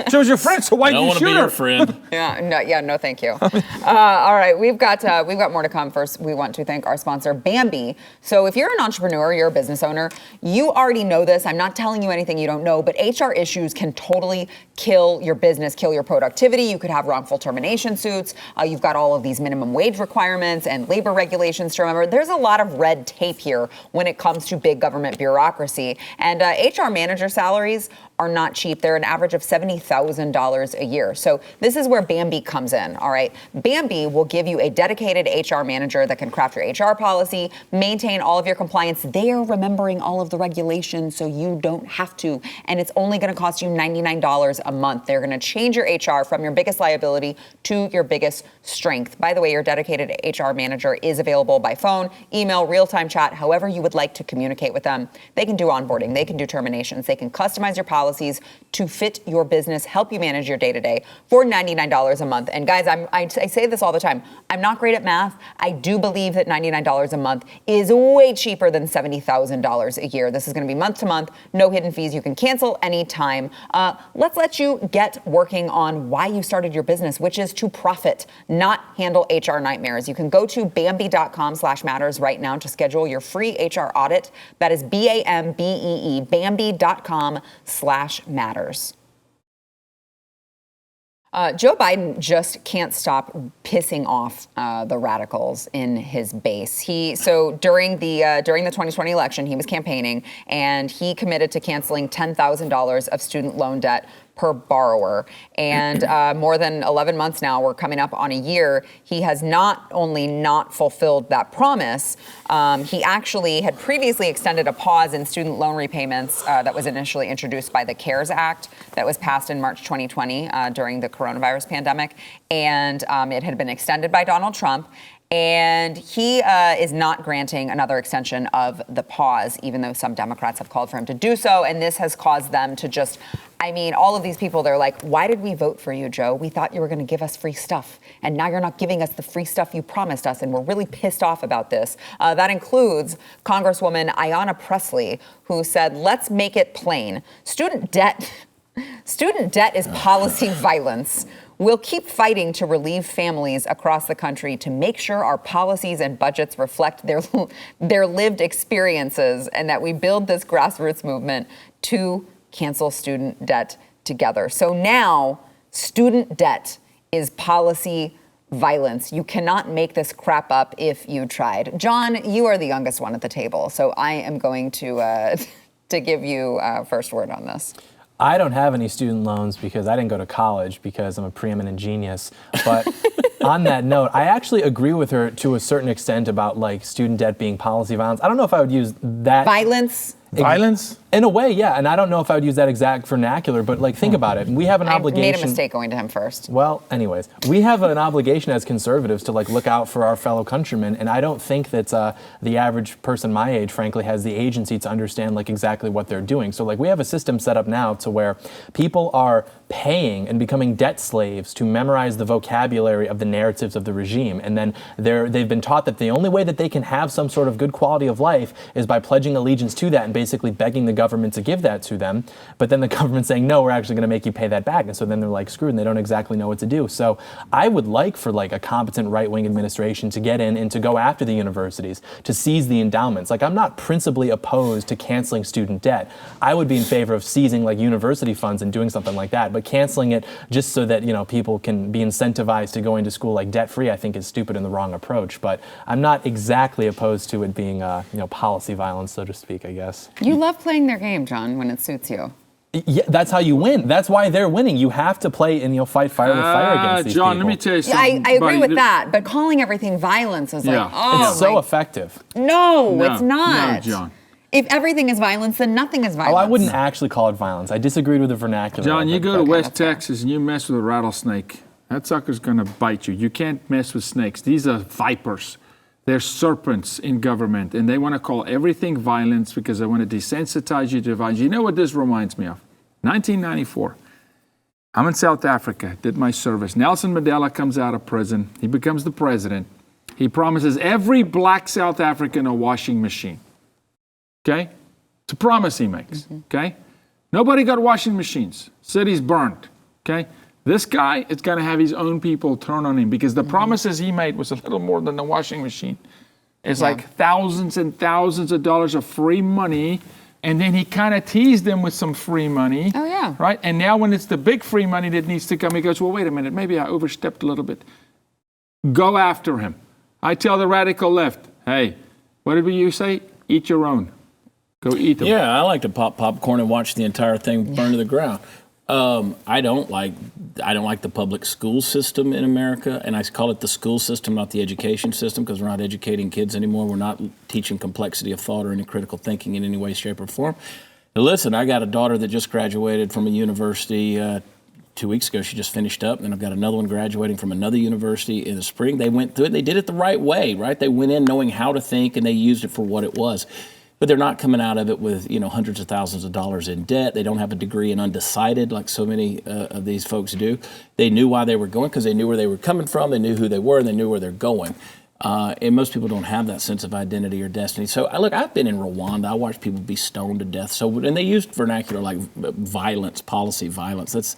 [SPEAKER 4] She was your friend, so why did you shoot her?
[SPEAKER 2] I don't want to be your friend.
[SPEAKER 1] No, thank you. All right, we've got more to come. First, we want to thank our sponsor, Bambee. So if you're an entrepreneur, you're a business owner, you already know this. I'm not telling you anything you don't know, but HR issues can totally kill your business, kill your productivity. You could have wrongful termination suits. You've got all of these minimum wage requirements and labor regulations to remember. There's a lot of red tape here when it comes to big government bureaucracy. And HR manager salaries are not cheap. They're an average of $70,000 a year. So this is where Bambee comes in, all right? Bambee will give you a dedicated HR manager that can craft your HR policy, maintain all of your compliance. They are remembering all of the regulations so you don't have to. And it's only going to cost you $99 a month. They're going to change your HR from your biggest liability to your biggest strength. By the way, your dedicated HR manager is available by phone, email, real-time chat, however you would like to communicate with them. They can do onboarding. They can do terminations. They can customize your policies to fit your business, help you manage your day-to-day for $99 a month. And guys, I say this all the time. I'm not great at math. I do believe that $99 a month is way cheaper than $70,000 a year. This is going to be month to month, no hidden fees. You can cancel anytime. Let's let you get working on why you started your business, which is to profit, not handle HR nightmares. You can go to Bambee.com/matters right now to schedule your free HR audit. That is BAMBEE, Bambee.com/matters. Joe Biden just can't stop pissing off the radicals in his base. During the 2020 election, he was campaigning and he committed to canceling $10,000 of student loan debt per borrower. And more than 11 months now, we're coming up on a year, he has not only not fulfilled that promise, he actually had previously extended a pause in student loan repayments that was initially introduced by the CARES Act that was passed in March 2020 during the coronavirus pandemic. And it had been extended by Donald Trump. And he is not granting another extension of the pause, even though some Democrats have called for him to do so. And this has caused them to just, all of these people, they're like, why did we vote for you, Joe? We thought you were going to give us free stuff. And now you're not giving us the free stuff you promised us. And we're really pissed off about this. That includes Congresswoman Ayanna Pressley, who said, let's make it plain. Student debt is policy violence. We'll keep fighting to relieve families across the country to make sure our policies and budgets reflect their lived experiences and that we build this grassroots movement to cancel student debt together. So now student debt is policy violence. You cannot make this crap up if you tried. John, you are the youngest one at the table, so I am going to give you first word on this.
[SPEAKER 3] I don't have any student loans because I didn't go to college because I'm a preeminent genius. But on that note, I actually agree with her to a certain extent about student debt being policy violence. I don't know if I would use that.
[SPEAKER 1] Violence?
[SPEAKER 3] Violence? In a way, yeah. And I don't know if I would use that exact vernacular, but think about it. We have an obligation.
[SPEAKER 1] I made a mistake going to him first.
[SPEAKER 3] Well, anyways, we have an obligation as conservatives to look out for our fellow countrymen. And I don't think that the average person my age, frankly, has the agency to understand exactly what they're doing. So we have a system set up now to where people are paying and becoming debt slaves to memorize the vocabulary of the narratives of the regime. And then they've been taught that the only way that they can have some sort of good quality of life is by pledging allegiance to that and basically begging the government to give that to them. But then the government saying, no, we're actually going to make you pay that back. And so then they're screwed and they don't exactly know what to do. So I would like for a competent right-wing administration to get in and to go after the universities, to seize the endowments. I'm not principally opposed to canceling student debt. I would be in favor of seizing university funds and doing something like that. But canceling it just so that, people can be incentivized to go into school debt-free, I think is stupid and the wrong approach. But I'm not exactly opposed to it being, policy violence, so to speak, I guess.
[SPEAKER 1] You love playing their game, John, when it suits you.
[SPEAKER 3] Yeah, that's how you win. That's why they're winning. You have to play and fight fire with fire against these
[SPEAKER 4] John,
[SPEAKER 3] people.
[SPEAKER 4] let me tell you something.
[SPEAKER 1] I agree with that, but calling everything violence is
[SPEAKER 3] it's so effective.
[SPEAKER 1] No, it's not.
[SPEAKER 4] No, John.
[SPEAKER 1] If everything is violence, then nothing is violence.
[SPEAKER 3] Oh, I wouldn't actually call it violence. I disagreed with the vernacular.
[SPEAKER 4] John, you go to West Texas and you mess with a rattlesnake, that sucker's going to bite you. You can't mess with snakes. These are vipers. They're serpents in government, and they want to call everything violence because they want to desensitize you to violence. You know what this reminds me of? 1994. I'm in South Africa, did my service. Nelson Mandela comes out of prison. He becomes the president. He promises every black South African a washing machine. Okay? It's a promise he makes. Okay? Nobody got washing machines. Cities burned. Okay? This guy is going to have his own people turn on him because the promises he made was a little more than the washing machine. It's like thousands and thousands of dollars of free money. And then he kind of teased them with some free money.
[SPEAKER 1] Oh, yeah.
[SPEAKER 4] Right? And now when it's the big free money that needs to come, he goes, well, wait a minute, maybe I overstepped a little bit. Go after him. I tell the radical left, hey, what did you say? Eat your own. Go eat them.
[SPEAKER 2] Yeah, I like to pop popcorn and watch the entire thing burn to the ground. I don't like the public school system in America, and I call it the school system, not the education system, because we're not educating kids anymore. We're not teaching complexity of thought or any critical thinking in any way, shape, or form. Now, listen, I got a daughter that just graduated from a university 2 weeks ago. She just finished up, and I've got another one graduating from another university in the spring. They went through it. They did it the right way, right? They went in knowing how to think, and they used it for what it was. But they're not coming out of it with, hundreds of thousands of dollars in debt. They don't have a degree in undecided like so many of these folks do. They knew why they were going because they knew where they were coming from. They knew who they were, and they knew where they're going. And most people don't have that sense of identity or destiny. So, look, I've been in Rwanda. I watched people be stoned to death. And they used vernacular like violence, policy violence. That's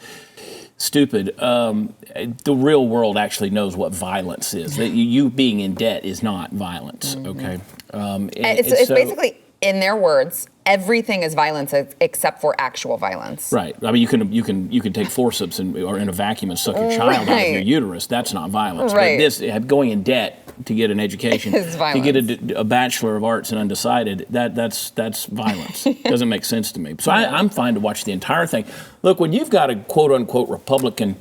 [SPEAKER 2] stupid. The real world actually knows what violence is. That you being in debt is not violence, okay?
[SPEAKER 1] It's basically, in their words, everything is violence except for actual violence.
[SPEAKER 2] Right. I mean, you can take forceps or in a vacuum and suck your child out of your uterus. That's not violence.
[SPEAKER 1] Right.
[SPEAKER 2] But going in debt to get an education, to get a Bachelor of Arts in undecided, that's violence. Doesn't make sense to me. So I'm fine to watch the entire thing. Look, when you've got a quote unquote Republican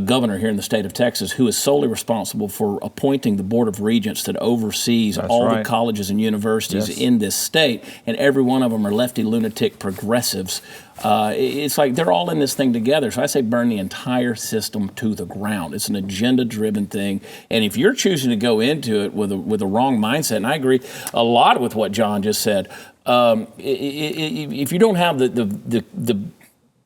[SPEAKER 2] governor here in the state of Texas who is solely responsible for appointing the Board of Regents that oversees all the colleges and universities in this state, and every one of them are lefty lunatic progressives. It's like they're all in this thing together. So I say burn the entire system to the ground. It's an agenda-driven thing. And if you're choosing to go into it with a wrong mindset, and I agree a lot with what John just said, if you don't have the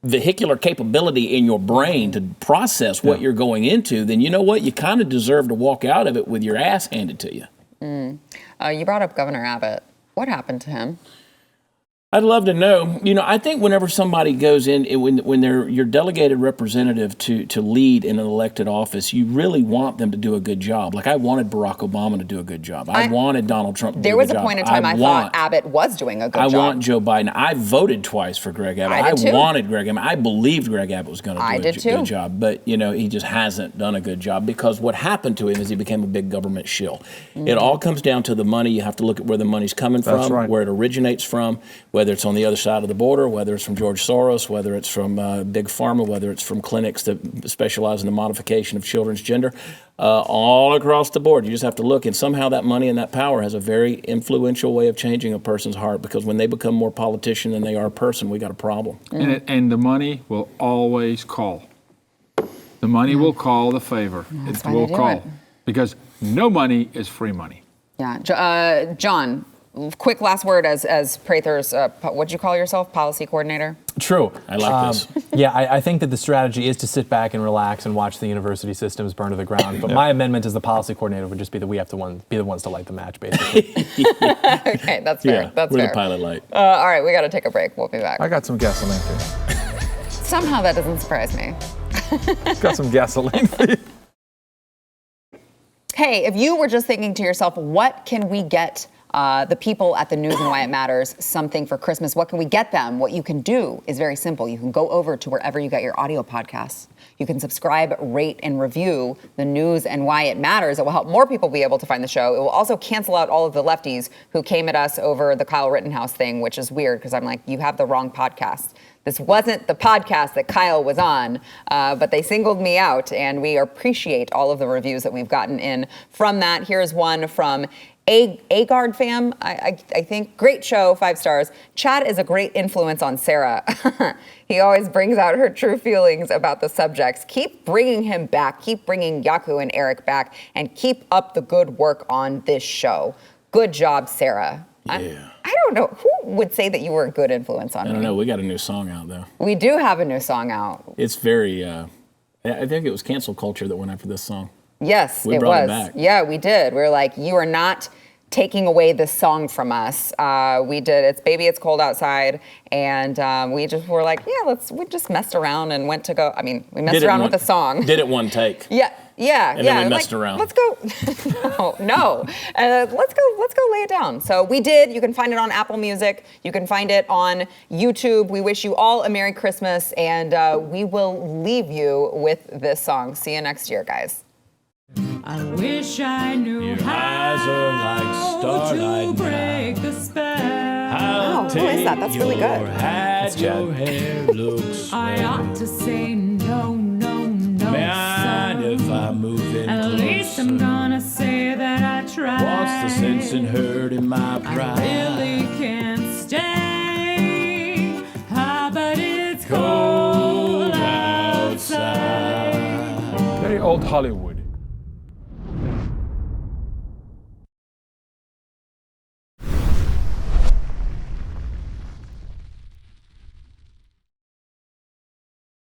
[SPEAKER 2] vehicular capability in your brain to process what you're going into, then you know what? You kind of deserve to walk out of it with your ass handed to you.
[SPEAKER 1] You brought up Governor Abbott. What happened to him?
[SPEAKER 2] I'd love to know. I think whenever somebody goes in, when they're your delegated representative to lead in an elected office, you really want them to do a good job. Like I wanted Barack Obama to do a good job. I wanted Donald Trump to do a good job.
[SPEAKER 1] There was a point in time I thought Abbott was doing a good job.
[SPEAKER 2] I want Joe Biden. I voted twice for Greg Abbott.
[SPEAKER 1] I did too.
[SPEAKER 2] Wanted Greg Abbott. I believed Greg Abbott was going to do a good job. But, he just hasn't done a good job because what happened to him is he became a big government shill. It all comes down to the money. You have to look at where the money's coming from, where it originates from, whether it's on the other side of the border, whether it's from George Soros, whether it's from Big Pharma, whether it's from clinics that specialize in the modification of children's gender, all across the board. You just have to look, and somehow that money and that power has a very influential way of changing a person's heart, because when they become more politician than they are a person, we got a problem.
[SPEAKER 4] And the money will always call. The money will call the favor. It will call. Because no money is free money.
[SPEAKER 1] Yeah. John, quick last word as Prather's, what'd you call yourself, policy coordinator?
[SPEAKER 3] True.
[SPEAKER 2] I like this.
[SPEAKER 3] Yeah, I think that the strategy is to sit back and relax and watch the university systems burn to the ground. But my amendment as the policy coordinator would just be that we have to be the ones to light the match, basically.
[SPEAKER 1] Okay, that's fair.
[SPEAKER 2] Yeah,
[SPEAKER 1] that's
[SPEAKER 2] we're
[SPEAKER 1] fair.
[SPEAKER 2] the pilot light.
[SPEAKER 1] All right, we got to take a break. We'll be back.
[SPEAKER 4] I got some gasoline for you.
[SPEAKER 1] Somehow that doesn't surprise me.
[SPEAKER 4] Got some gasoline for you.
[SPEAKER 1] Hey, if you were just thinking to yourself, what can we get the people at the News and Why It Matters something for Christmas? What can we get them? What you can do is very simple. You can go over to wherever you get your audio podcasts. You can subscribe, rate, and review the News and Why It Matters. It will help more people be able to find the show. It will also cancel out all of the lefties who came at us over the Kyle Rittenhouse thing, which is weird because I'm like, you have the wrong podcast. This wasn't the podcast that Kyle was on, but they singled me out, and we appreciate all of the reviews that we've gotten in from that. Here's one from A-Guard fam, I think. Great show, 5 stars. Chad is a great influence on Sarah. He always brings out her true feelings about the subjects. Keep bringing him back. Keep bringing Yaku and Eric back, and keep up the good work on this show. Good job, Sarah.
[SPEAKER 2] Yeah.
[SPEAKER 1] I don't know. Who would say that you were a good influence on me?
[SPEAKER 2] I don't know. We got a new song out, though.
[SPEAKER 1] We do have a new song out.
[SPEAKER 2] It's very, I think it was cancel culture that went after this song.
[SPEAKER 1] Yes,
[SPEAKER 2] We
[SPEAKER 1] it
[SPEAKER 2] brought
[SPEAKER 1] was.
[SPEAKER 2] it back.
[SPEAKER 1] Yeah, we did. We were like, you are not taking away this song from us. We did It's Baby, It's Cold Outside, and we just were like, yeah, we just messed around and went to go. I mean, we messed around with the song.
[SPEAKER 2] Did it one take.
[SPEAKER 1] Yeah.
[SPEAKER 2] And then we messed around.
[SPEAKER 1] Let's go. no. Let's go lay it down. So we did. You can find it on Apple Music. You can find it on YouTube. We wish you all a Merry Christmas, and we will leave you with this song. See you next year, guys.
[SPEAKER 7] I wish I knew
[SPEAKER 2] Your eyes are like starlight
[SPEAKER 7] to break the spell.
[SPEAKER 1] Oh, who is that? That's really good.
[SPEAKER 2] That's your hair looks
[SPEAKER 7] I ought to say no, no, no.
[SPEAKER 2] Man,
[SPEAKER 7] sir.
[SPEAKER 2] if I move in
[SPEAKER 7] At least I'm gonna say that I tried.
[SPEAKER 2] What's the sense in hurting my pride?
[SPEAKER 7] I really can't stay. But it's cold outside.
[SPEAKER 4] Very old Hollywood.